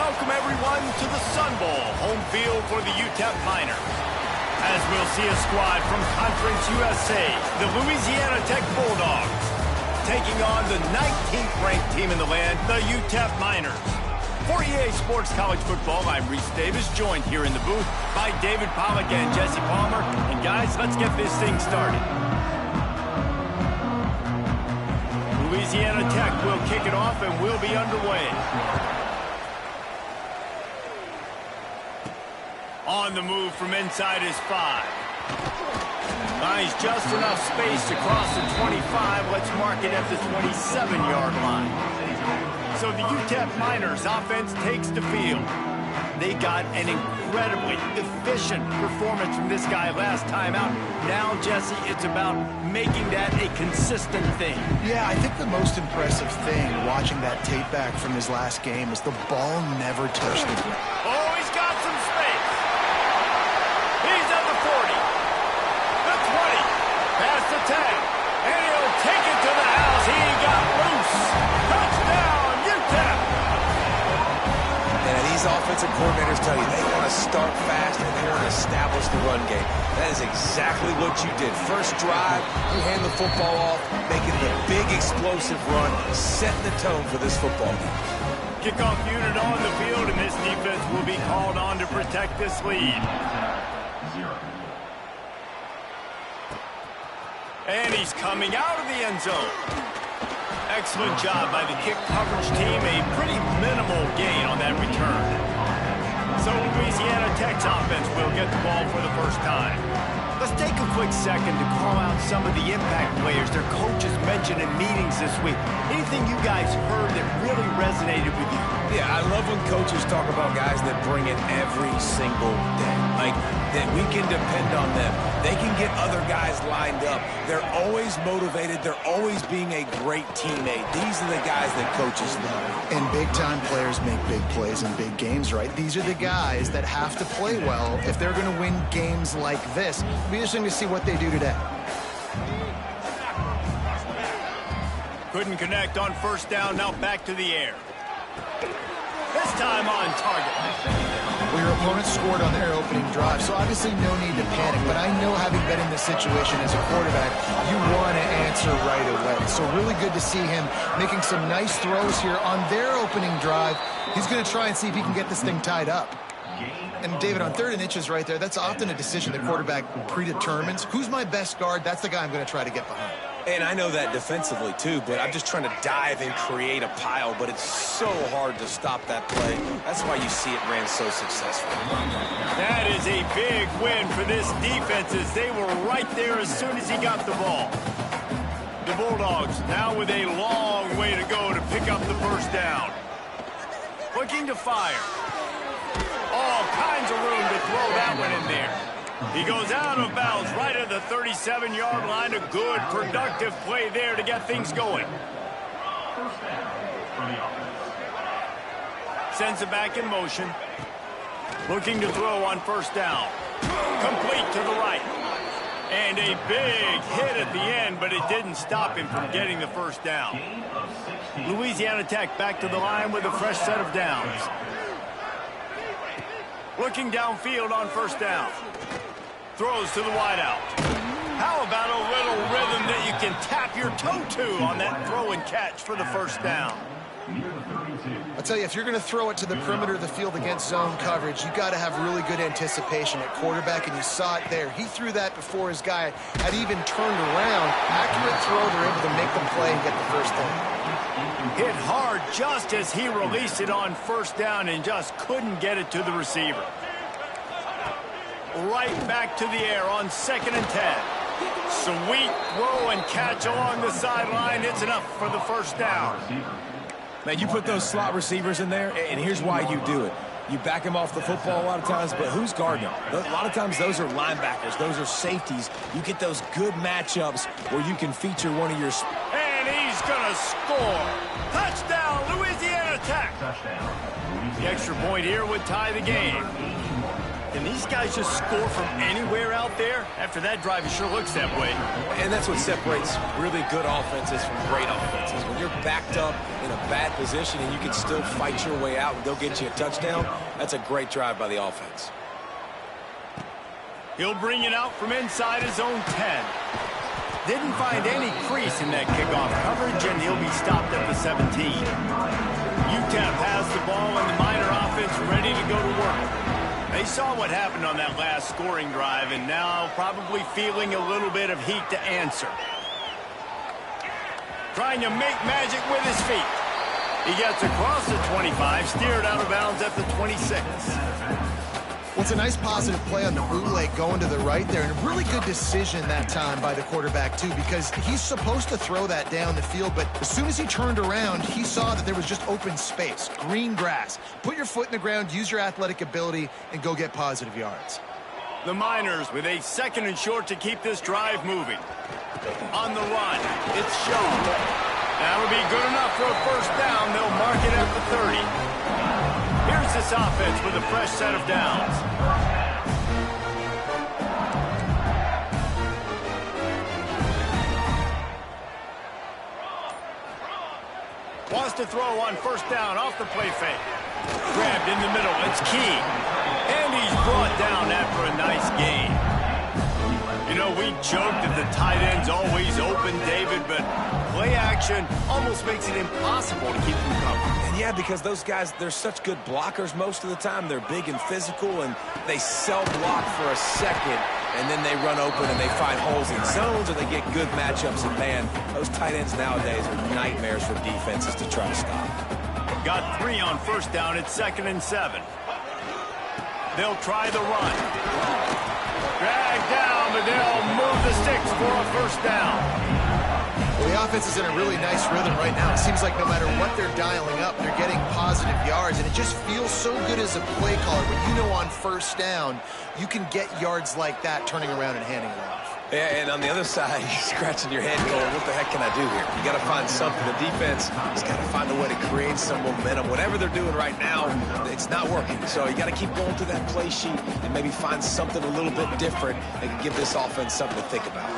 welcome everyone to the Sun Bowl, home field for the UTEP Miners. As we'll see a squad from Conference USA, the Louisiana Tech Bulldogs, taking on the 19th ranked team in the land, the UTEP Miners. For EA Sports College Football, I'm Reese Davis, joined here in the booth by David Pollack and Jesse Palmer. And guys, let's get this thing started. Louisiana Tech will kick it off and we'll be underway. On the move from inside is 5. Finds just enough space to cross the 25. Let's mark it at the 27-yard line. So the UTEP Miners offense takes the field. They got an incredibly efficient performance from this guy last time out. Now, Jesse, it's about making that a consistent thing. Yeah, I think the most impressive thing watching that tape back from his last game is the ball never touched the ground. Oh, he's got some space. He's at the 40, the 20, past the 10, and he'll take it to the house. He got loose. Touchdown, UTEP. And these offensive coordinators tell you they want to start fast and they want to establish the run game. That is exactly what you did. First drive, you hand the football off, making it a big explosive run, setting the tone for this football game. Kickoff unit on the field, and this defense will be called on to protect this lead. And he's coming out of the end zone. Excellent job by the kick coverage team. A pretty minimal gain on that return. So Louisiana Tech's offense will get the ball for the first time. Let's take a quick second to call out some of the impact players their coaches mentioned in meetings this week. Anything you guys heard that really resonated with you? Yeah, I love when coaches talk about guys that bring it every single day. Like, that we can depend on them. They can get other guys lined up. They're always motivated. They're always being a great teammate. These are the guys that coaches love. And big-time players make big plays in big games, right? These are the guys that have to play well if they're going to win games like this. It'll be interesting to see what they do today. Couldn't connect on first down. Now back to the air. This time on target. Well, your opponent scored on their opening drive, so obviously no need to panic. But I know, having been in this situation as a quarterback, you want to answer right away. So really good to see him making some nice throws here on their opening drive. He's going to try and see if he can get this thing tied up. And David, on 3rd and inches right there, that's often a decision the quarterback predetermines. Who's my best guard? That's the guy I'm going to try to get behind. And I know that defensively, too, but I'm just trying to dive and create a pile, but it's so hard to stop that play. That's why you see it ran so successful. That is a big win for this defense, as they were right there as soon as he got the ball. The Bulldogs now with a long way to go to pick up the first down. Looking to fire. All kinds of room to throw that one in there. He goes out of bounds right at the 37-yard line. A good, productive play there to get things going. Sends it back in motion. Looking to throw on first down. Complete to the right. And a big hit at the end, but it didn't stop him from getting the first down. Louisiana Tech back to the line with a fresh set of downs. Looking downfield on first down. Throws to the wideout. How about a little rhythm that you can tap your toe to on that throw and catch for the first down? I'll tell you, if you're going to throw it to the perimeter of the field against zone coverage, you got to have really good anticipation at quarterback, and you saw it there. He threw that before his guy had even turned around. Accurate throw, they're able to make them play and get the first down. Hit hard just as he released it on first down and just couldn't get it to the receiver. Right back to the air on 2nd and 10. Sweet throw and catch along the sideline. It's enough for the first down. Man, you put those slot receivers in there, and here's why you do it. You back them off the football a lot of times, but who's guarding them? A lot of times those are linebackers. Those are safeties. You get those good matchups where you can feature one of your... And he's going to score. Touchdown, Louisiana Tech. The extra point here would tie the game. Can these guys just score from anywhere out there? After that drive, it sure looks that way. And that's what separates really good offenses from great offenses. When you're backed up in a bad position and you can still fight your way out and go get you a touchdown, that's a great drive by the offense. He'll bring it out from inside his own 10. Didn't find any crease in that kickoff coverage, and he'll be stopped at the 17. UTEP has the ball, and the Miner offense ready to go to work. They saw what happened on that last scoring drive, and now probably feeling a little bit of heat to answer. Trying to make magic with his feet. He gets across the 25, steered out of bounds at the 26. Well, it's a nice positive play on the bootleg going to the right there, and a really good decision that time by the quarterback, too, because he's supposed to throw that down the field, but as soon as he turned around, he saw that there was just open space, green grass. Put your foot in the ground, use your athletic ability, and go get positive yards. The Miners with a 2nd and short to keep this drive moving. On the run, it's Shaw. That'll be good enough for a first down. They'll mark it at the 30. Here's this offense with a fresh set of downs. Wants to throw on first down off the play fake. Grabbed in the middle. It's Key. And he's brought down after a nice gain. You know, we joke that the tight end's always open, David, but play action almost makes it impossible to keep them covered. And yeah, because those guys, they're such good blockers most of the time. They're big and physical, and they cell block for a second, and then they run open and they find holes in zones, or they get good matchups. And man, those tight ends nowadays are nightmares for defenses to try to stop. Got 3 on first down. It's 2nd and 7. They'll try the run. Drag down, but they'll move the sticks for a first down. Well, the offense is in a really nice rhythm right now. It seems like no matter what they're dialing up, they're getting positive yards, and it just feels so good as a play caller when you know on first down you can get yards like that turning around and handing it off. Yeah, and on the other side, you're scratching your head going, what the heck can I do here? You got to find something. The defense has got to find a way to create some momentum. Whatever they're doing right now, it's not working. So you got to keep going through that play sheet and maybe find something a little bit different that can give this offense something to think about.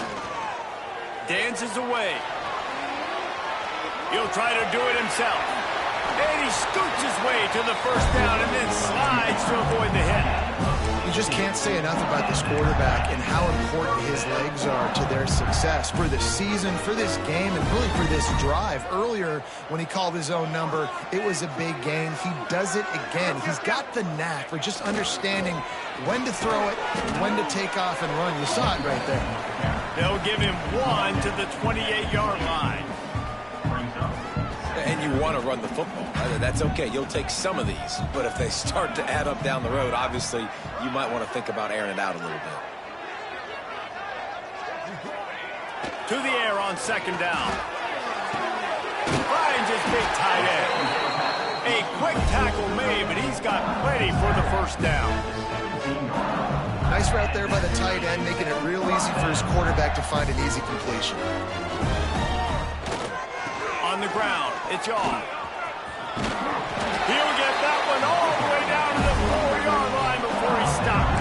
Dances away. He'll try to do it himself. And he scoots his way to the first down and then slides to avoid the hit. You just can't say enough about this quarterback and how important his legs are to their success for the season, for this game, and really for this drive. Earlier, when he called his own number, it was a big gain. He does it again. He's got the knack for just understanding when to throw it, when to take off and run. You saw it right there. They'll give him 1 to the 28-yard line. And you want to run the football. That's okay. You'll take some of these. But if they start to add up down the road, obviously, you might want to think about airing it out a little bit. To the air on 2nd down. Finds his big tight end. A quick tackle made, but he's got plenty for the first down. Nice route there by the tight end, making it real easy for his quarterback to find an easy completion. On the ground, it's off. He'll get that one all the way down to the 4-yard line before he's stopped.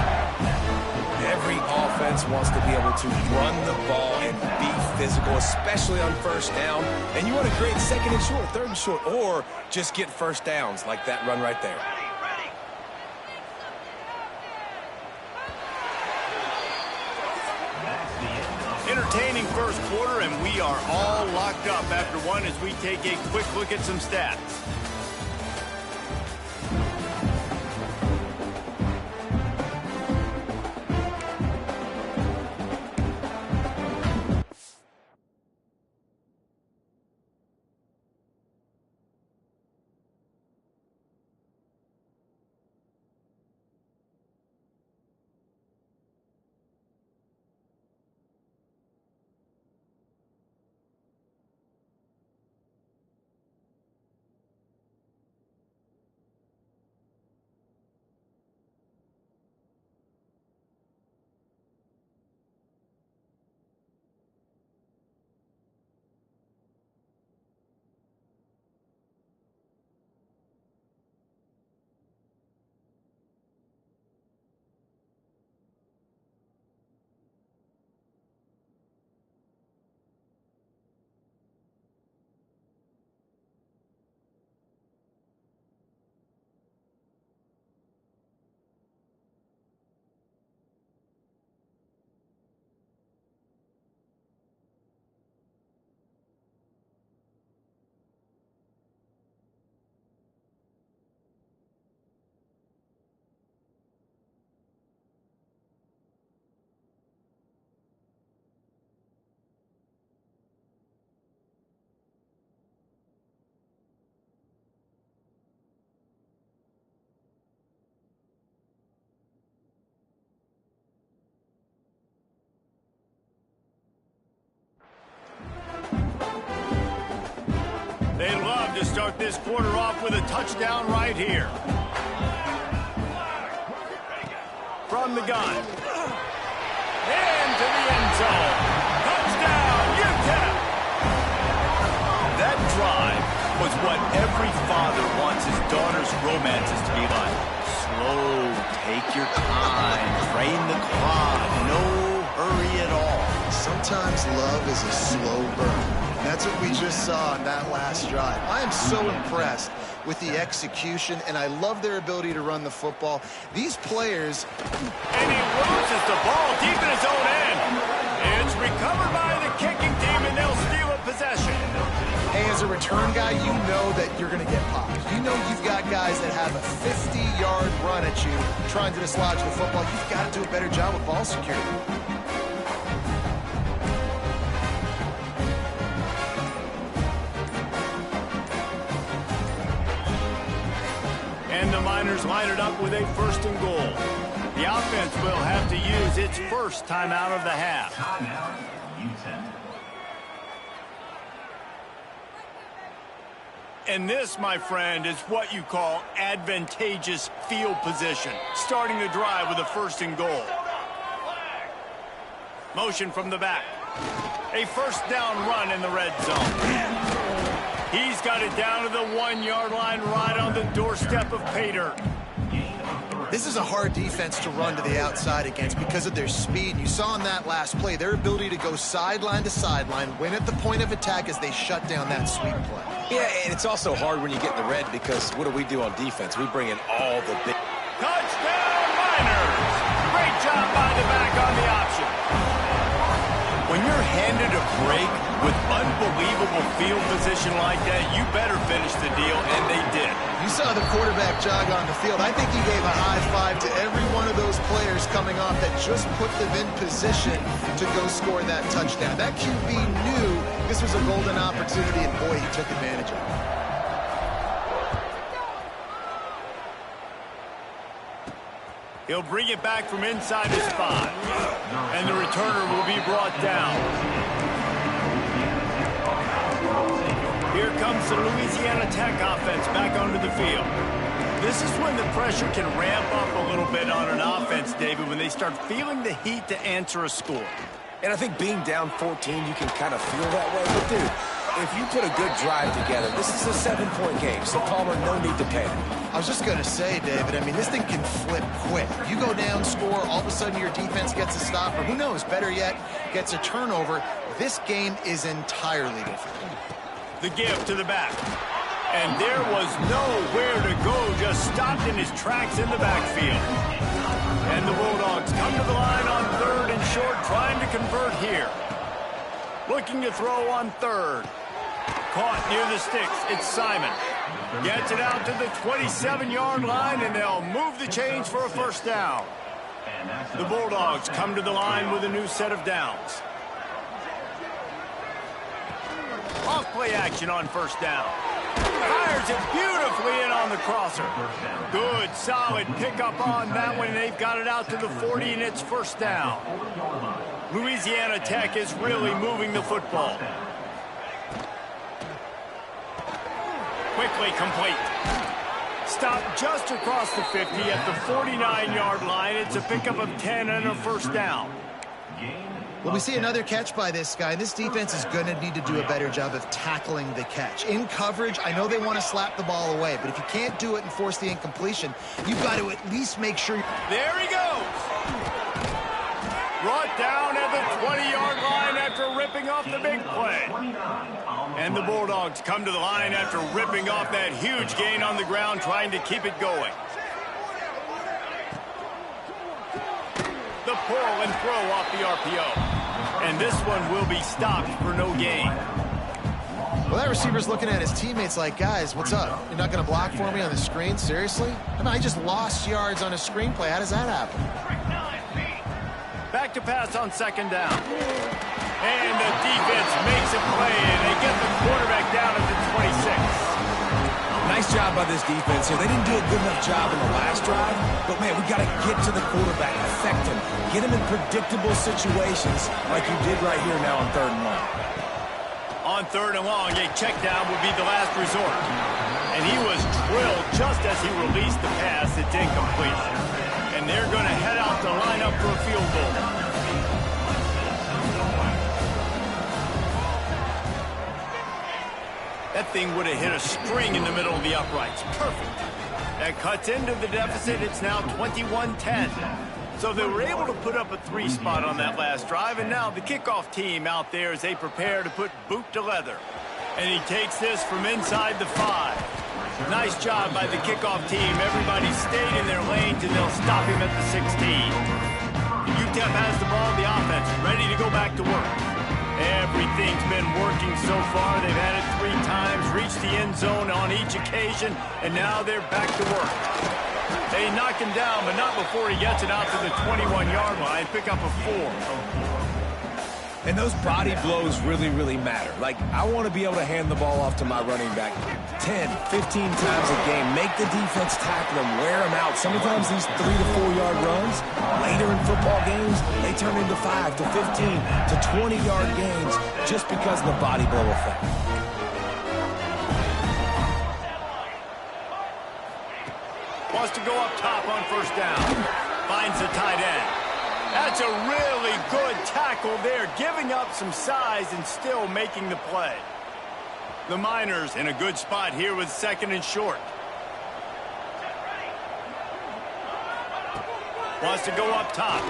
Every offense wants to be able to run the ball and be physical, especially on first down. And you want to create 2nd and short, 3rd and short, or just get first downs like that run right there. Entertaining first quarter, and we are all locked up after one as we take a quick look at some stats. start this quarter off with a touchdown right here. From the gun. Into the end zone. Touchdown, UTEP! That drive was what every father wants his daughter's romances to be like. Slow, take your time, drain the clock, no hurry at all. Sometimes love is a slow burn. That's what we just saw on that last drive. I am so impressed with the execution, and I love their ability to run the football. These players... And he loses the ball deep in his own end. It's recovered by the kicking team, and they'll steal a possession. Hey, as a return guy, you know that you're going to get popped. You know you've got guys that have a 50-yard run at you trying to dislodge the football. You've got to do a better job with ball security. And the Miners line it up with a 1st and goal. The offense will have to use its first timeout of the half. And this, my friend, is what you call advantageous field position. Starting the drive with a 1st and goal. Motion from the back. A 1st down run in the red zone. He's got it down to the 1-yard line right on the doorstep of pay dirt. This is a hard defense to run to the outside against because of their speed. You saw in that last play their ability to go sideline to sideline, win at the point of attack as they shut down that sweep play. Yeah, and it's also hard when you get in the red because what do we do on defense? We bring in all the big... Touchdown, Miners! Great job by the back on the option. When you're handed a break with unbelievable field position like that, you better finish the deal, and they did. You saw the quarterback jog on the field. I think he gave a high five to every one of those players coming off that just put them in position to go score that touchdown. That QB knew this was a golden opportunity, and boy, he took advantage of it. He'll bring it back from inside his 5. And the returner will be brought down. Here comes the Louisiana Tech offense back onto the field. This is when the pressure can ramp up a little bit on an offense, David, when they start feeling the heat to answer a score. And I think being down 14, you can kind of feel that way. But, dude, if you put a good drive together, this is a 7-point game. So, Palmer, no need to panic. I was just going to say, David, I mean, this thing can flip quick. You go down, score, all of a sudden your defense gets a stop, or who knows, better yet, gets a turnover. This game is entirely different. The give to the back. And there was nowhere to go, just stopped in his tracks in the backfield. And the Bulldogs come to the line on 3rd and short, trying to convert here. Looking to throw on 3rd. Caught near the sticks. It's Simon. Gets it out to the 27-yard line, and they'll move the chains for a 1st down. The Bulldogs come to the line with a new set of downs. Off play action on 1st down. Fires it beautifully in on the crosser. Good, solid pickup on that one. They've got it out to the 40, and it's 1st down. Louisiana Tech is really moving the football. Quickly complete. Stop just across the 50 at the 49-yard line. It's a pickup of 10 and a 1st down. Well, we see another catch by this guy. This defense is going to need to do a better job of tackling the catch. In coverage, I know they want to slap the ball away, but if you can't do it and force the incompletion, you've got to at least make sure... There he goes! Brought down at the 20-yard line after ripping off the big play. And the Bulldogs come to the line after ripping off that huge gain on the ground, trying to keep it going. The pull and throw off the RPO. And this one will be stopped for no gain. Well, that receiver's looking at his teammates like, guys, what's up? You're not going to block for me on the screen? Seriously? I mean, I just lost yards on a screenplay. How does that happen? Back to pass on 2nd down. And the defense makes a play, and they get the quarterback down at the 26. Nice job by this defense here. They didn't do a good enough job in the last drive, but, man, we got to get to the quarterback, affect him, get him in predictable situations like you did right here now on 3rd and 1. On 3rd and long, a check down would be the last resort. And he was drilled just as he released the pass. It's incomplete. And they're going to head out to line up for a field goal. That thing would have hit a string in the middle of the uprights. Perfect. That cuts into the deficit. It's now 21-10. So they were able to put up a 3 spot on that last drive, and now the kickoff team out there as they prepare to put boot to leather. And he takes this from inside the 5. Nice job by the kickoff team. Everybody stayed in their lanes, and they'll stop him at the 16. UTEP has the ball, the offense, ready to go back to work. Everything's been working so far. They've had it 3 times, reached the end zone on each occasion, and now they're back to work. They knock him down, but not before he gets it out to the 21-yard line. Pick up a 4. And those body blows really, really matter. Like, I want to be able to hand the ball off to my running back 10, 15 times a game. Make the defense tackle them, wear them out. Sometimes these 3 to 4 yard runs, later in football games, they turn into 5 to 15 to 20-yard gains just because of the body blow effect. Wants to go up top on 1st down. Finds the tight end. That's a really good tackle there, giving up some size and still making the play. The Miners in a good spot here with 2nd and short. Wants to go up top.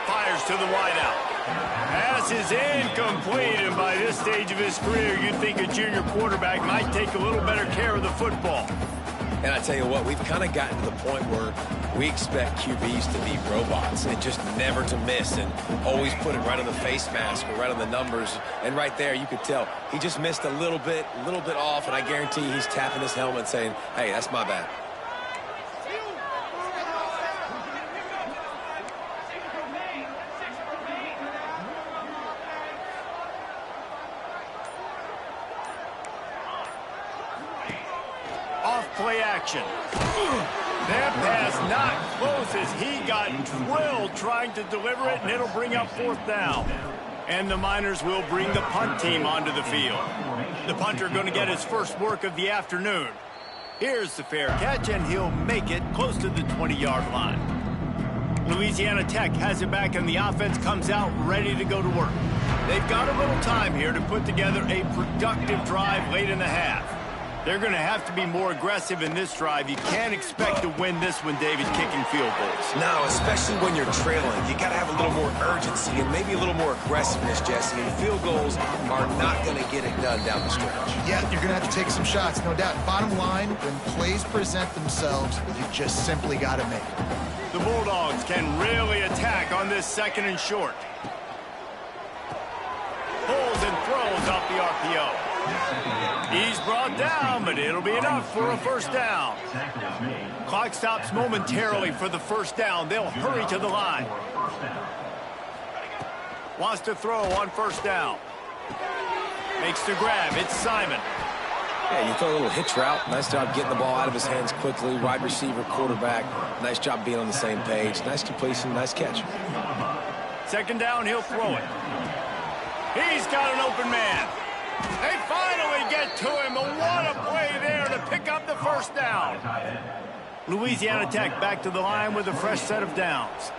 Fires to the wideout. Pass is incomplete, and by this stage of his career, you'd think a junior quarterback might take a little better care of the football. And I tell you what, we've kind of gotten to the point where we expect QBs to be robots and just never to miss and always put it right on the face mask or right on the numbers. And right there, you could tell he just missed a little bit off, and I guarantee he's tapping his helmet saying, hey, that's my bad. Play action. That pass not close as he got drilled trying to deliver it, and it'll bring up 4th down. And the Miners will bring the punt team onto the field. The punter going to get his first work of the afternoon. Here's the fair catch, and he'll make it close to the 20-yard line. Louisiana Tech has it back, and the offense comes out ready to go to work. They've got a little time here to put together a productive drive late in the half. They're going to have to be more aggressive in this drive. You can't expect to win this one, David, kicking field goals. No, especially when you're trailing. You got to have a little more urgency and maybe a little more aggressiveness, Jesse. And field goals are not going to get it done down the stretch. Yeah, you're going to have to take some shots, no doubt. Bottom line, when plays present themselves, you just simply got to make it. The Bulldogs can really attack on this 2nd and short. Pulls and throws off the RPO. He's brought down, but it'll be enough for a 1st down. Clock stops momentarily for the 1st down. They'll hurry to the line. Wants to throw on 1st down. Makes the grab. It's Simon. Yeah, you throw a little hitch route. Nice job getting the ball out of his hands quickly. Wide receiver, quarterback. Nice job being on the same page. Nice completion, nice catch. 2nd down, he'll throw it. He's got an open man. They finally get to him, but what a play there to pick up the 1st down. Louisiana Tech back to the line with a fresh set of downs.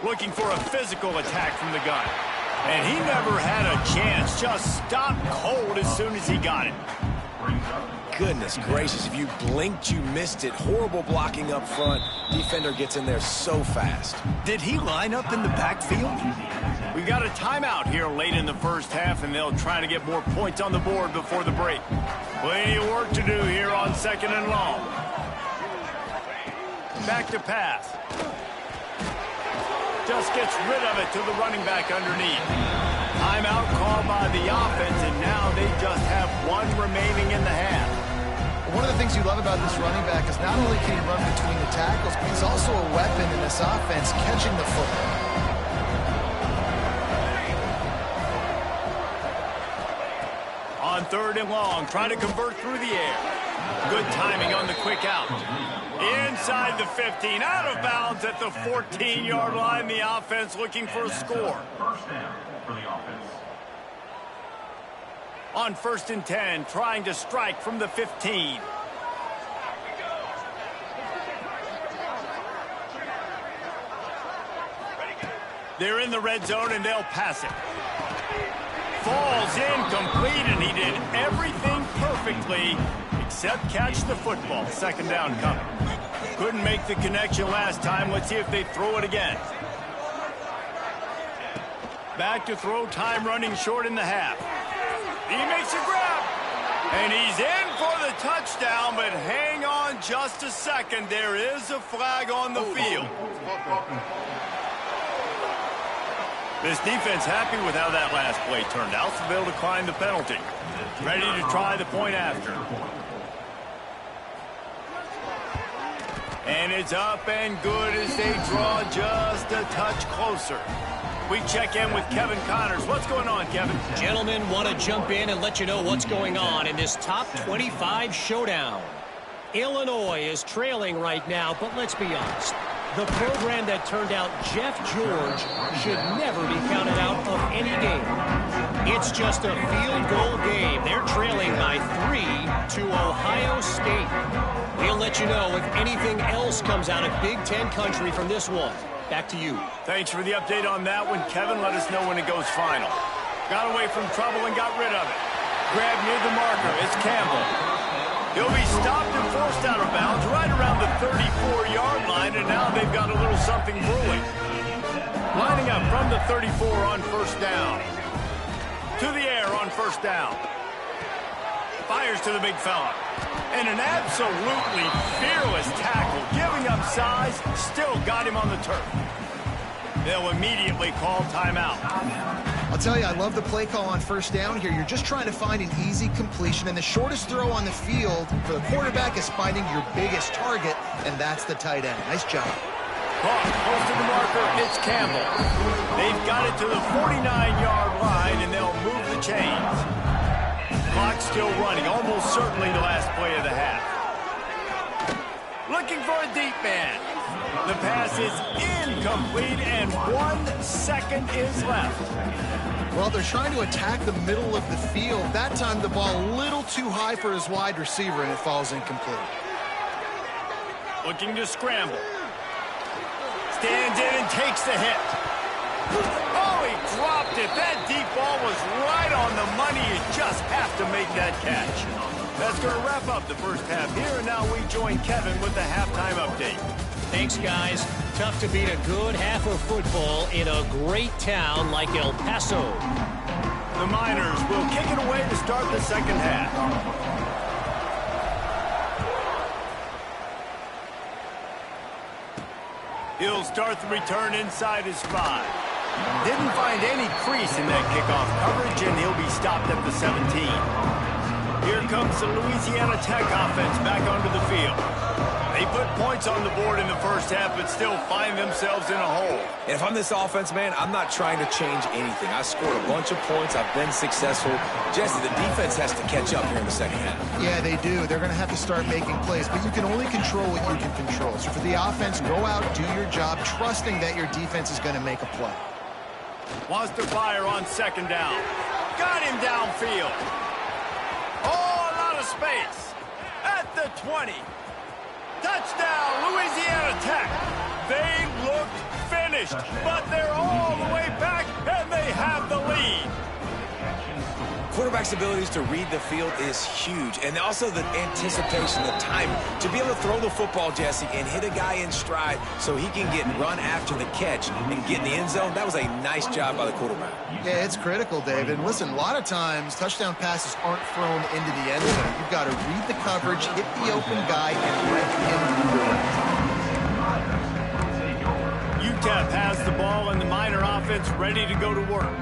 Looking for a physical attack from the gun. And he never had a chance, just stopped cold as soon as he got it. Goodness gracious, if you blinked, you missed it. Horrible blocking up front. Defender gets in there so fast. Did he line up in the backfield? We've got a timeout here late in the 1st half, and they'll try to get more points on the board before the break. Plenty of work to do here on 2nd and long. Back to pass. Just gets rid of it to the running back underneath. Timeout called by the offense, and now they just have 1 remaining in the half. One of the things you love about this running back is not only can he run between the tackles, but he's also a weapon in this offense, catching the football. On 3rd and long, trying to convert through the air. Good timing on the quick out. Inside the 15, out of bounds at the 14-yard line. The offense looking for a score. First down for the offense. On 1st and 10, trying to strike from the 15. They're in the red zone, and they'll pass it. Falls incomplete, and he did everything perfectly except catch the football. 2nd down coming. Couldn't make the connection last time. Let's see if they throw it again. Back to throw, time running short in the half. He makes a grab, and he's in for the touchdown, but hang on just a second. There is a flag on the field. This defense happy with how that last play turned out, so they'll decline the penalty. Ready to try the point after. And it's up and good as they draw just a touch closer. We check in with Kevin Connors. What's going on, Kevin? Gentlemen, want to jump in and let you know what's going on in this top 25 showdown. Illinois is trailing right now, but let's be honest. The program that turned out Jeff George should never be counted out of any game. It's just a field goal game. They're trailing by 3 to Ohio State. We'll let you know if anything else comes out of Big Ten country from this one. Back to you. Thanks for the update on that one, Kevin. Let us know when it goes final. Got away from trouble and got rid of it. Grab near the marker. It's Campbell. He'll be stopped and forced out of bounds right around the 34-yard line, and now they've got a little something brewing. Lining up from the 34 on 1st down. To the air on 1st down. Fires to the big fella. And an absolutely fearless tackle, giving up size, still got him on the turf. They'll immediately call timeout. I'll tell you, I love the play call on 1st down here. You're just trying to find an easy completion, and the shortest throw on the field for the quarterback is finding your biggest target, and that's the tight end. Nice job. Caught close to the marker, it's Campbell. They've got it to the 49-yard line, and they'll move the chains. Clock still running, almost certainly the last play of the half. Looking for a deep man. The pass is incomplete, and 1 second is left. Well, they're trying to attack the middle of the field. That time, the ball a little too high for his wide receiver, and it falls incomplete. Looking to scramble. Stands in and takes the hit. Oh, he dropped it. That deep ball was right on the money. You just have to make that catch. That's going to wrap up the first half here, and now we join Kevin with the halftime update. Thanks, guys. Tough to beat a good half of football in a great town like El Paso. The Miners will kick it away to start the 2nd half. He'll start the return inside his 5. Didn't find any crease in that kickoff coverage, and he'll be stopped at the 17. Here comes the Louisiana Tech offense back onto the field. They put points on the board in the first half, but still find themselves in a hole. And if I'm this offense, man, I'm not trying to change anything. I scored a bunch of points. I've been successful. Jesse, the defense has to catch up here in the 2nd half. Yeah, they do. They're going to have to start making plays, but you can only control what you can control. So for the offense, go out, do your job, trusting that your defense is going to make a play. Wants to fire on 2nd down. Got him downfield. Oh, a lot of space. At the 20. Touchdown, Louisiana Tech. They looked finished, but they're all the way back, and they have the lead. Quarterback's abilities to read the field is huge, and also the anticipation, the time to be able to throw the football, Jesse, and hit a guy in stride so he can get run after the catch and get in the end zone. That was a nice job by the quarterback. Yeah, it's critical, David. Listen, a lot of times touchdown passes aren't thrown into the end zone. You've got to read the coverage, hit the open guy, and let him do it. UTEP has the ball, and the Miner offense ready to go to work.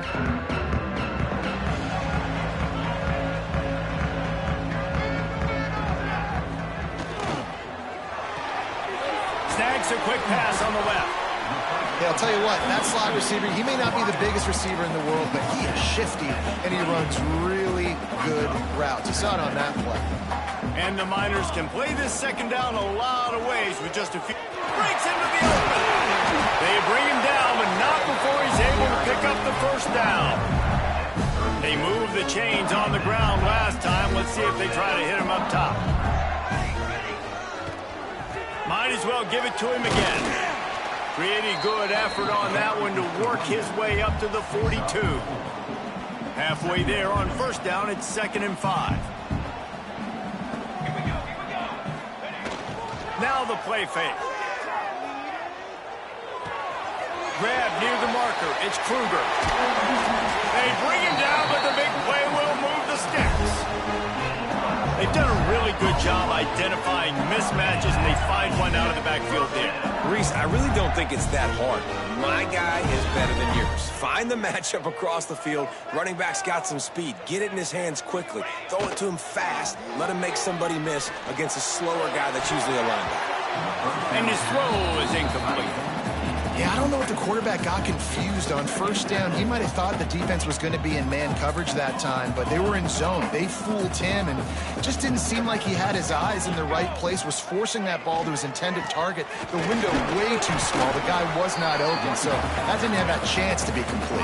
Snags a quick pass on the left. Yeah, I'll tell you what, that slot receiver, he may not be the biggest receiver in the world, but he is shifty, and he runs really good routes. You saw it on that play. And the Miners can play this second down a lot of ways with just a few. Breaks into the open. They bring him down, but not before he's able to pick up the first down. They moved the chains on the ground last time. Let's see if they try to hit him up top. Might as well give it to him again. Pretty good effort on that one to work his way up to the 42. Halfway there on first down, it's 2nd and 5. Now the play fake. Grab near the marker. It's Kruger. They bring him down, but the big play will move the sticks. They've done a really good job identifying mismatches, and they find one out of the backfield there. Reese, I really don't think it's that hard. My guy is better than yours. Find the matchup across the field. Running back's got some speed. Get it in his hands quickly. Throw it to him fast. Let him make somebody miss against a slower guy that's usually a linebacker. And his throw is incomplete. Yeah, I don't know what the quarterback got confused on first down. He might have thought the defense was going to be in man coverage that time, but they were in zone. They fooled him, and it just didn't seem like he had his eyes in the right place, was forcing that ball to his intended target. The window way too small. The guy was not open, so that didn't have that chance to be complete.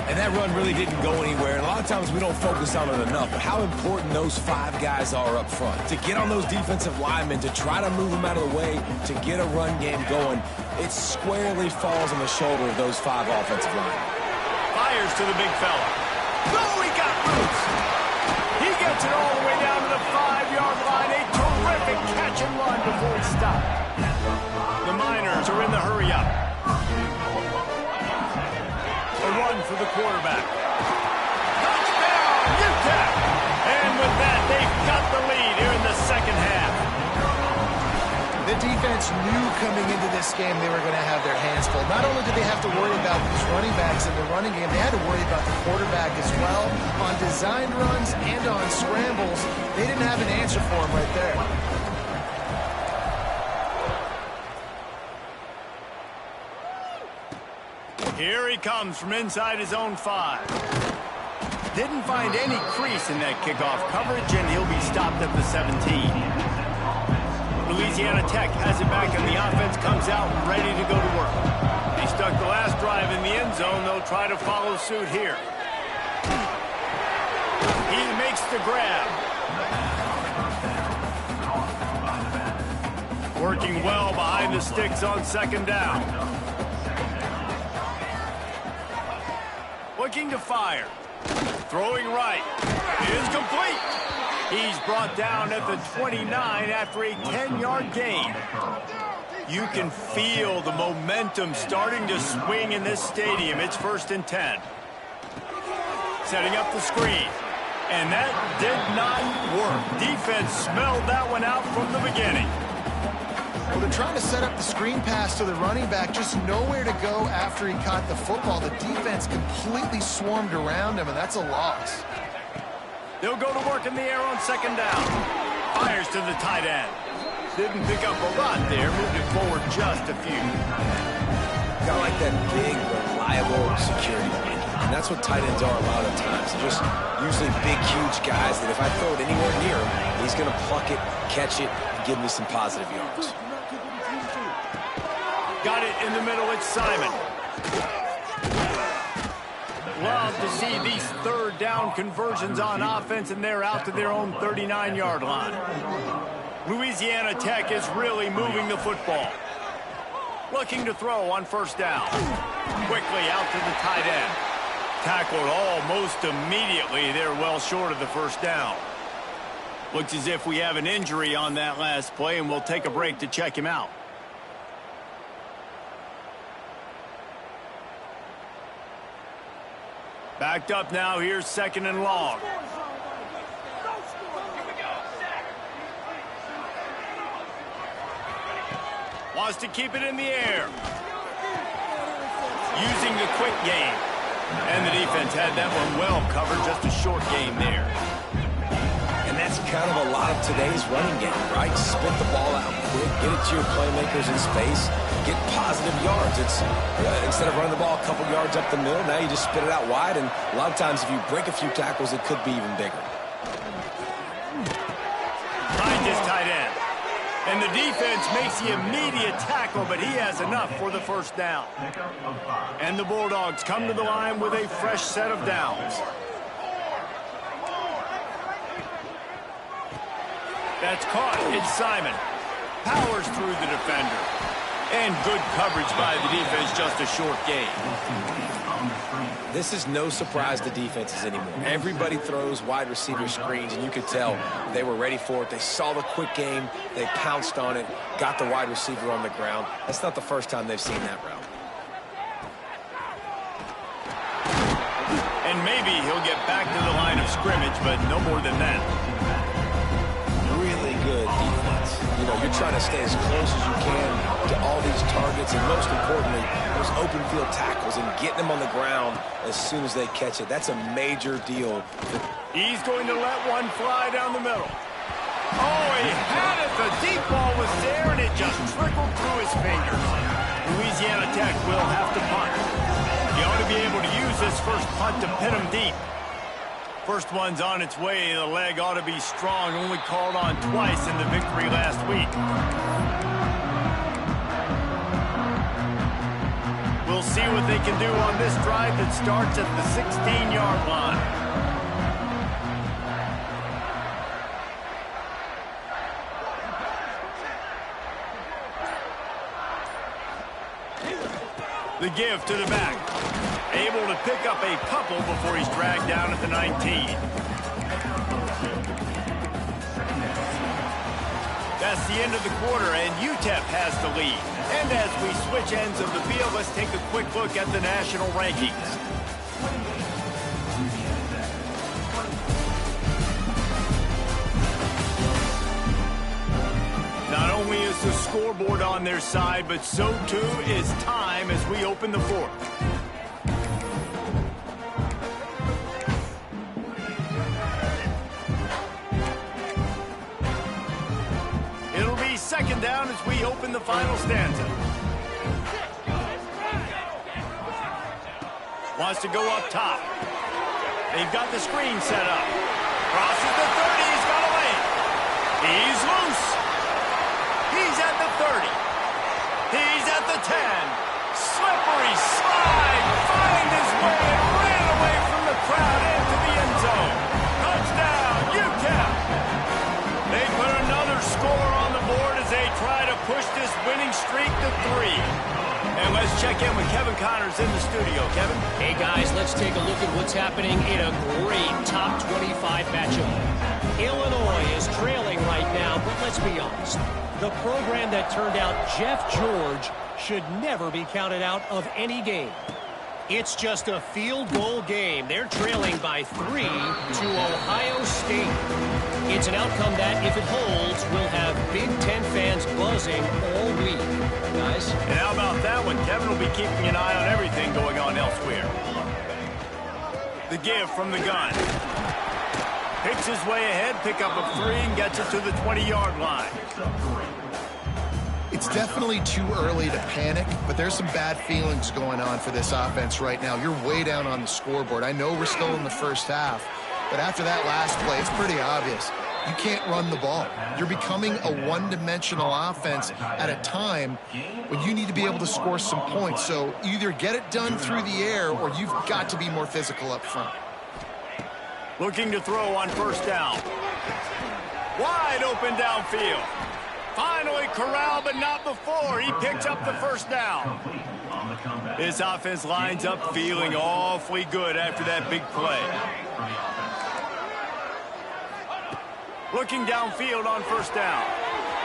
And that run really didn't go anywhere. And a lot of times we don't focus on it enough, but how important those 5 guys are up front. To get on those defensive linemen, to try to move them out of the way, to get a run game going, it squarely falls on the shoulder of those 5 offensive linemen. Fires to the big fella. Oh, he got loose. He gets it all the way down to the 5-yard line. A terrific catch and run before he stopped. The Miners are in the hurry-up. A run for the quarterback. Touchdown, LaTech! And with that, they've got the lead here in the second half. The defense knew coming into this game they were going to have their hands full. Not only did they have to worry about these running backs in the running game, they had to worry about the quarterback as well. On designed runs and on scrambles, they didn't have an answer for him right there. Here he comes from inside his own 5. Didn't find any crease in that kickoff coverage, and he'll be stopped at the 17. Louisiana Tech has it back, and the offense comes out ready to go to work. They stuck the last drive in the end zone. They'll try to follow suit here. He makes the grab. Working well behind the sticks on second down. Looking to fire. Throwing right. Is complete. He's brought down at the 29 after a 10-yard gain. You can feel the momentum starting to swing in this stadium. It's 1st and 10. Setting up the screen. And that did not work. Defense smelled that one out from the beginning. Well, they're trying to set up the screen pass to the running back, just nowhere to go after he caught the football. The defense completely swarmed around him, and that's a loss. They'll go to work in the air on second down. Fires to the tight end. Didn't pick up a lot there, moved it forward just a few. Got like that big, reliable security blanket. And that's what tight ends are a lot of times. They're just usually big, huge guys that if I throw it anywhere near him, he's going to pluck it, catch it, and give me some positive yards. Got it in the middle, it's Simon. Love to see these third down conversions on offense, and they're out to their own 39-yard line. Louisiana Tech is really moving the football. Looking to throw on first down. Quickly out to the tight end. Tackled almost immediately. They're well short of the first down. Looks as if we have an injury on that last play, and we'll take a break to check him out. Backed up now, here's 2nd and long. Wants to keep it in the air. Using the quick game. And the defense had that one well covered, just a short game there. And that's kind of a lot of today's running game, right? Spit the ball out quick, get it to your playmakers in space, get positive yards. It's instead of running the ball a couple yards up the middle, now you just spit it out wide, and a lot of times if you break a few tackles, it could be even bigger. And the defense makes the immediate tackle, but he has enough for the first down. And the Bulldogs come to the line with a fresh set of downs. That's caught. It's Simon. Powers through the defender. And good coverage by the defense, just a short gain. This is no surprise to defenses anymore. Everybody throws wide receiver screens, and you could tell they were ready for it. They saw the quick game. They pounced on it, got the wide receiver on the ground. That's not the first time they've seen that route. And maybe he'll get back to the line of scrimmage, but no more than that. Really good defense. You know, you're trying to stay as close as you can to all these targets, and most importantly, those open field tackles and getting them on the ground as soon as they catch it. That's a major deal. He's going to let one fly down the middle. Oh, he had it. The deep ball was there, and it just trickled through his fingers. Louisiana Tech will have to punt. He ought to be able to use this first punt to pin him deep. First one's on its way. The leg ought to be strong. Only called on twice in the victory last week. We'll see what they can do on this drive that starts at the 16-yard line. The give to the back. Able to pick up a couple before he's dragged down at the 19. That's the end of the quarter, and UTEP has the lead. And as we switch ends of the field, let's take a quick look at the national rankings. Not only is the scoreboard on their side, but so too is time as we open the fourth. It'll be second down as we open the final stanza. Wants to go up top. They've got the screen set up. Crosses the 30. He's got a lane. He's loose. He's at the 30. He's at the 10. Slippery slide. Find his way and ran away from the crowd into the end zone. Touchdown, UTEP. They put another score on the board as they try to push this winning streak to 3. And let's check in with Kevin Connors in the studio. Kevin? Hey, guys, let's take a look at what's happening in a great top 25 matchup. Illinois is trailing right now, but let's be honest. The program that turned out Jeff George should never be counted out of any game. It's just a field goal game. They're trailing by 3 to Ohio State. It's an outcome that, if it holds, will have Big Ten fans buzzing all week. Guys? And how about that one? Kevin will be keeping an eye on everything going on elsewhere. The give from the gun. Picks his way ahead, pick up a 3, and gets it to the 20-yard line. It's definitely too early to panic, but there's some bad feelings going on for this offense right now. You're way down on the scoreboard. I know we're still in the first half, but after that last play, it's pretty obvious. You can't run the ball. You're becoming a one-dimensional offense at a time when you need to be able to score some points. So either get it done through the air or you've got to be more physical up front. Looking to throw on first down. Wide open downfield. Finally corralled, but not before. He picks up the first down. This offense lines up feeling awfully good after that big play. Looking downfield on first down.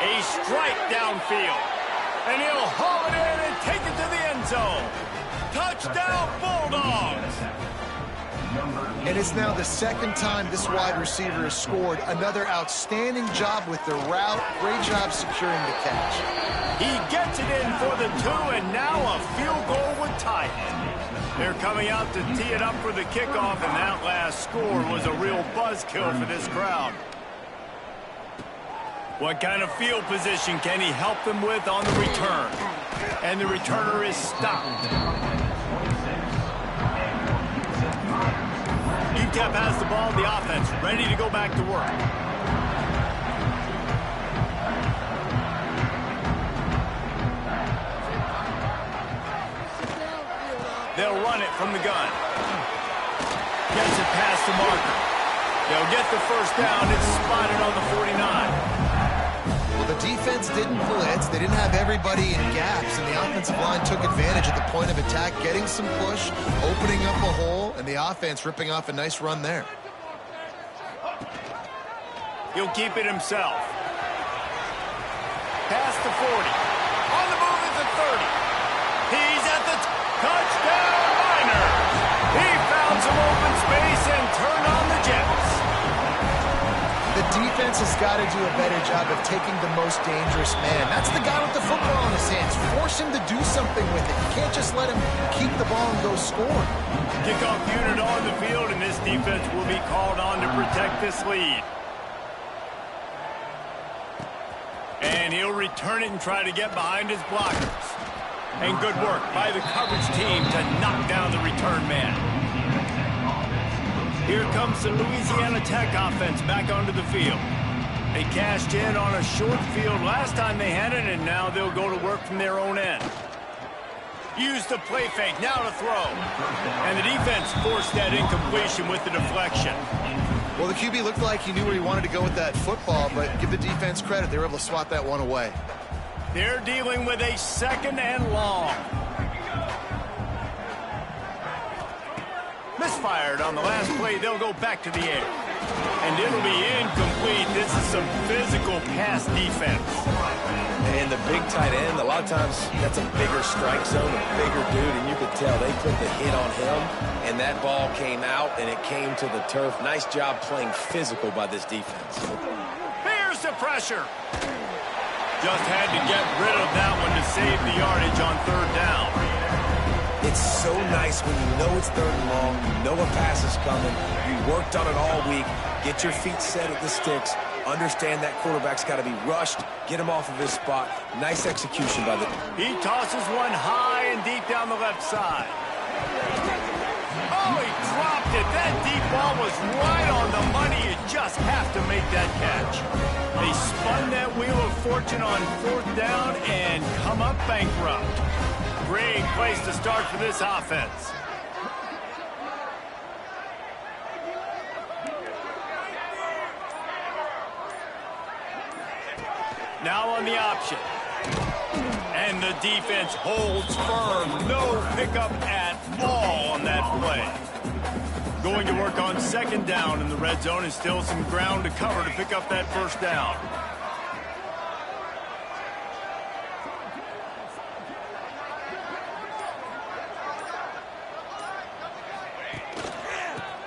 A strike downfield. And he'll haul it in and take it to the end zone. Touchdown, Bulldogs! And it's now the second time this wide receiver has scored. Another outstanding job with the route. Great job securing the catch. He gets it in for the 2, and now a field goal would tie it. They're coming out to tee it up for the kickoff, and that last score was a real buzzkill for this crowd. What kind of field position can he help them with on the return? And the returner is stopped. UTEP has the ball, the offense ready to go back to work. They'll run it from the gun. Gets it past the marker. They'll get the first down. It's spotted on the 49. Well, the defense didn't blitz. They didn't have everybody in gaps, and the offensive line took advantage at the point of attack, getting some push, opening up a hole, and the offense ripping off a nice run there. He'll keep it himself. Past the 40. On the move at the 30. He's at the touchdown Niners. He found some open space and turned on the Jets. The defense has got to do a better job of taking the most dangerous man. That's the guy with the football in his hands. Force him to do something with it. You can't just let him keep the ball and go score. Kickoff unit on the field, and this defense will be called on to protect this lead. And he'll return it and try to get behind his blockers. And good work by the coverage team to knock down the return man. Here comes the Louisiana Tech offense back onto the field. They cashed in on a short field last time they had it, and now they'll go to work from their own end. Use the play fake, now to throw. And the defense forced that incompletion with the deflection. Well, the QB looked like he knew where he wanted to go with that football, but give the defense credit. They were able to swat that one away. They're dealing with a 2nd and long. Misfired on the last play. They'll go back to the air. And it'll be incomplete. This is some physical pass defense. And the big tight end, a lot of times that's a bigger strike zone, a bigger dude, and you could tell they put the hit on him, and that ball came out, and it came to the turf. Nice job playing physical by this defense. Here's the pressure. Just had to get rid of that one to save the yardage on 3rd down. It's so nice when you know it's 3rd and long, you know a pass is coming, you worked on it all week, get your feet set at the sticks, understand that quarterback's got to be rushed, get him off of his spot. Nice execution by the... He tosses one high and deep down the left side. Oh, he dropped it. That deep ball was right on the money. You just have to make that catch. They spun that wheel of fortune on 4th down and come up bankrupt. Great place to start for this offense. Now on the option. And the defense holds firm. No pickup at all on that play. Going to work on 2nd down in the red zone, and still some ground to cover to pick up that 1st down.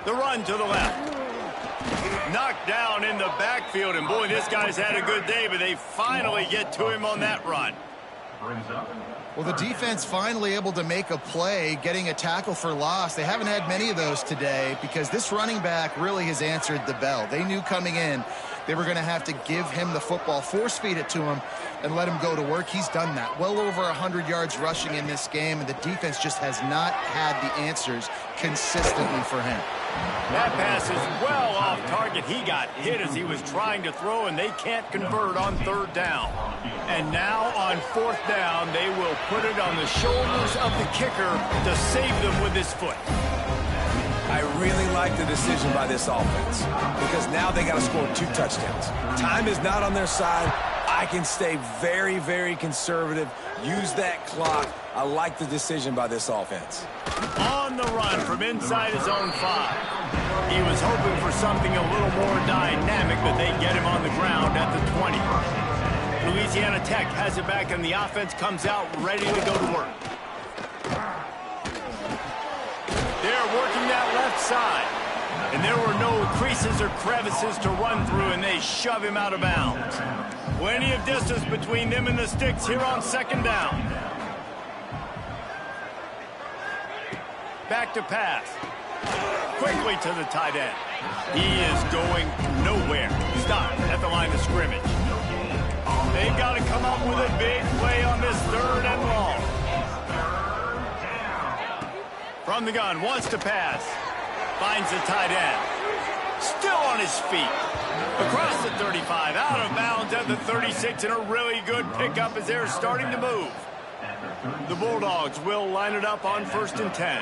The run to the left. Knocked down in the backfield, and boy, this guy's had a good day, but they finally get to him on that run. Well, the defense finally able to make a play, getting a tackle for loss. They haven't had many of those today because this running back really has answered the bell. They knew coming in they were going to have to give him the football, force feed it to him, and let him go to work. He's done that. Well over 100 yards rushing in this game, and the defense just has not had the answers consistently for him. That pass is well off target. He got hit as he was trying to throw, and they can't convert on 3rd down. And now on 4th down, they will put it on the shoulders of the kicker to save them with his foot. I really like the decision by this offense because now they got to score 2 touchdowns. Time is not on their side. I can stay very, very conservative, use that clock. I like the decision by this offense. On the run from inside his own 5. He was hoping for something a little more dynamic, but they get him on the ground at the 20. Louisiana Tech has it back, and the offense comes out ready to go to work. They're working that left side, and there were no creases or crevices to run through, and they shove him out of bounds. Plenty of distance between them and the sticks here on 2nd down. Back to pass. Quickly to the tight end. He is going nowhere. Stop at the line of scrimmage. They've got to come up with a big play on this 3rd and long. From the gun, wants to pass. Finds the tight end. Still on his feet. Across the 35, out of bounds at the 36, and a really good pickup as they're starting to move. The Bulldogs will line it up on 1st and 10.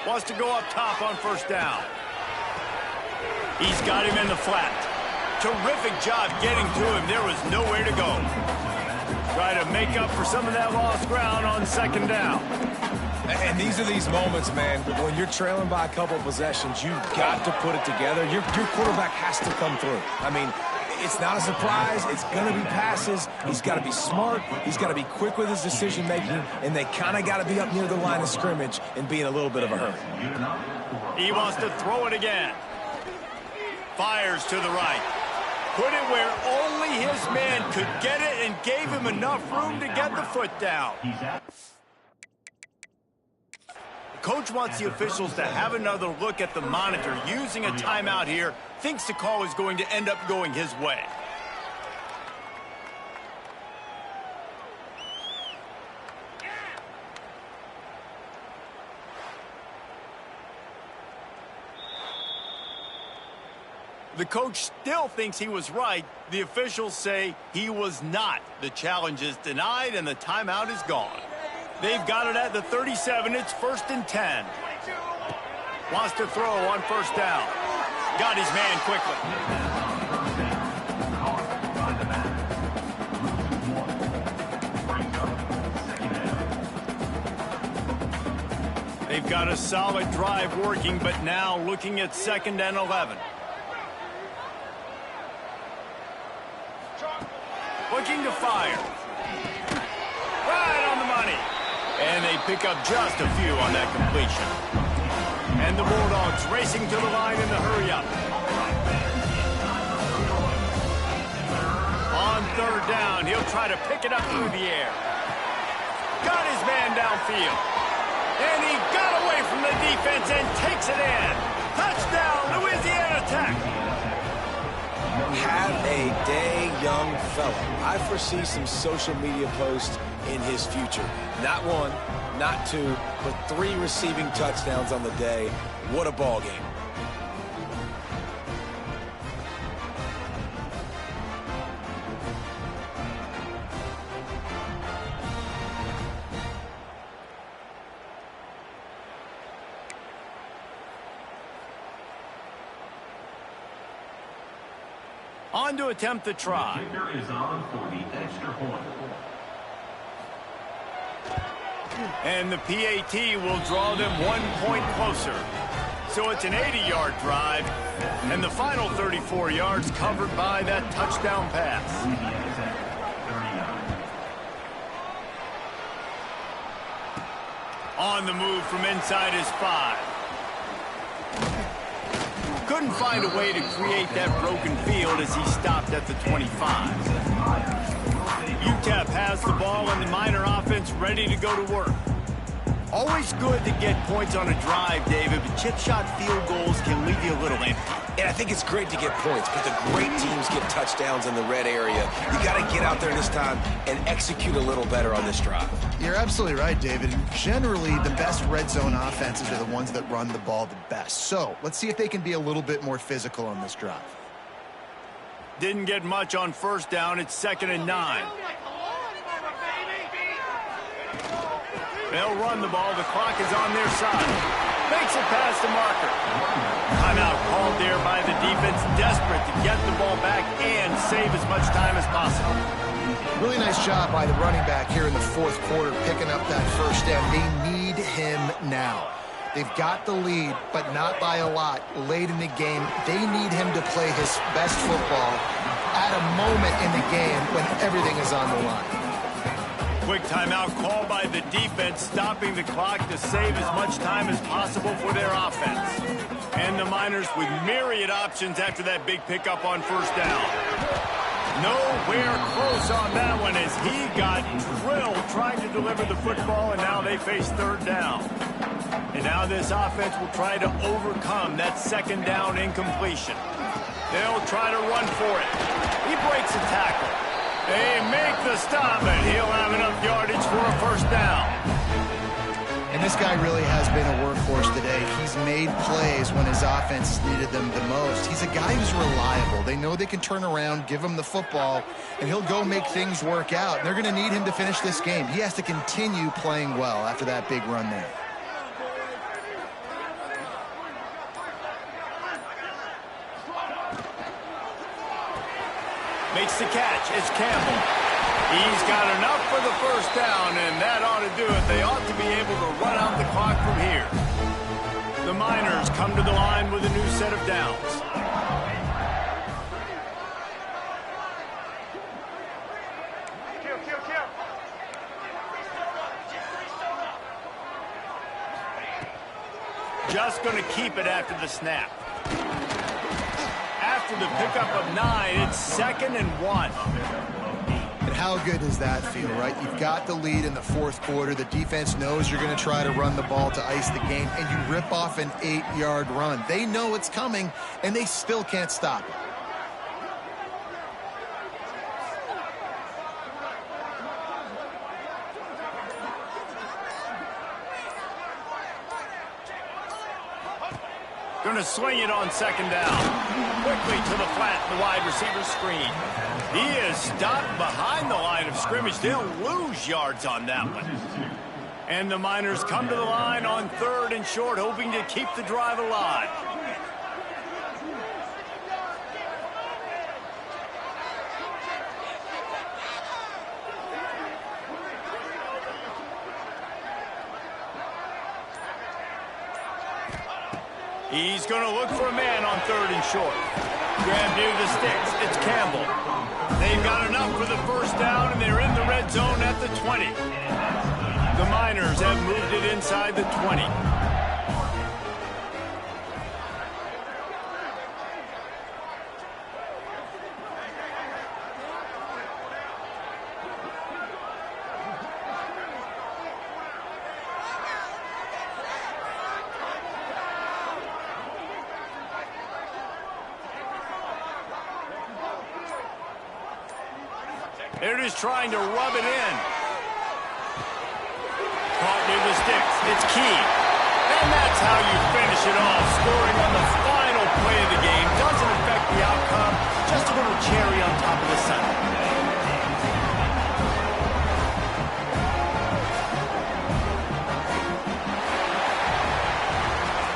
Wants to go up top on 1st down. He's got him in the flat. Terrific job getting to him. There was nowhere to go. Try to make up for some of that lost ground on 2nd down. And these are these moments, man, when you're trailing by a couple of possessions, you've got to put it together. Your quarterback has to come through. I mean, it's not a surprise. It's going to be passes. He's got to be smart. He's got to be quick with his decision-making, and they kind of got to be up near the line of scrimmage and be in a little bit of a hurry. He wants to throw it again. Fires to the right. Put it where only his man could get it and gave him enough room to get the foot down. Coach wants the officials to have another look at the monitor using a timeout here. Thinks the call is going to end up going his way. The coach still thinks he was right. The officials say he was not. The challenge is denied and the timeout is gone. They've got it at the 37. It's 1st and 10. Wants to throw on 1st down. Got his man quickly. They've got a solid drive working, but now looking at 2nd and 11. Looking to fire. Right on the money. And they pick up just a few on that completion. And the Bulldogs racing to the line in the hurry-up. On 3rd down, he'll try to pick it up through the air. Got his man downfield. And he got away from the defense and takes it in. Touchdown, Louisiana Tech. Have a day, young fella. I foresee some social media posts in his future. Not 1, not 2, but 3 receiving touchdowns on the day. What a ball game. On to attempt the try. Kicker is on for the extra point. And the PAT will draw them 1 point closer. So it's an 80-yard drive, and the final 34 yards covered by that touchdown pass. On the move from inside his 5. Couldn't find a way to create that broken field as he stopped at the 25. UTEP has the ball and the Miner offense ready to go to work. Always good to get points on a drive, David, but chip shot field goals can leave you a little empty. And I think it's great to get points, but the great teams get touchdowns in the red area. You got to get out there this time and execute a little better on this drive. You're absolutely right, David. Generally, the best red zone offenses are the ones that run the ball the best. So let's see if they can be a little bit more physical on this drive. Didn't get much on 1st down. It's 2nd and 9. They'll run the ball. The clock is on their side. Makes it past the marker. Timeout called there by the defense, desperate to get the ball back and save as much time as possible. Really nice job by the running back here in the 4th quarter, picking up that 1st down. They need him now. They've got the lead, but not by a lot. Late in the game, they need him to play his best football at a moment in the game when everything is on the line. Quick timeout called by the defense, stopping the clock to save as much time as possible for their offense. And the Miners with myriad options after that big pickup on 1st down. Nowhere close on that one as he got drilled trying to deliver the football, and now they face 3rd down. And now this offense will try to overcome that 2nd down incompletion. They'll try to run for it. He breaks a tackle. They make the stop, and he'll have enough yardage for a 1st down. And this guy really has been a workhorse today. He's made plays when his offense needed them the most. He's a guy who's reliable. They know they can turn around, give him the football, and he'll go make things work out. And they're going to need him to finish this game. He has to continue playing well after that big run there. Makes the catch. It's Campbell. He's got enough for the first down, and that ought to do it. They ought to be able to run out the clock from here. The Miners come to the line with a new set of downs. Just going to keep it after the snap. After the pickup of 9, it's 2nd and 1. And how good does that feel, right? You've got the lead in the fourth quarter. The defense knows you're going to try to run the ball to ice the game, and you rip off an 8-yard run. They know it's coming, and they still can't stop it. Going to swing it on 2nd down. Quickly to the flat, the wide receiver screen. He is stopped behind the line of scrimmage. They'll lose yards on that one. And the Miners come to the line on 3rd and short, hoping to keep the drive alive. He's going to look for a man on 3rd and short. Grab near the sticks. It's Campbell. They've got enough for the first down, and they're in the red zone at the 20. The Miners have moved it inside the 20. They're just trying to rub it in. Caught near the sticks. It's key. And that's how you finish it off. Scoring on the final play of the game doesn't affect the outcome. Just a little cherry on top of the sundae.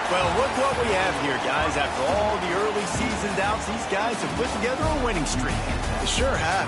Well, look what we have here, guys. After all the early season doubts, these guys have put together a winning streak. They sure have.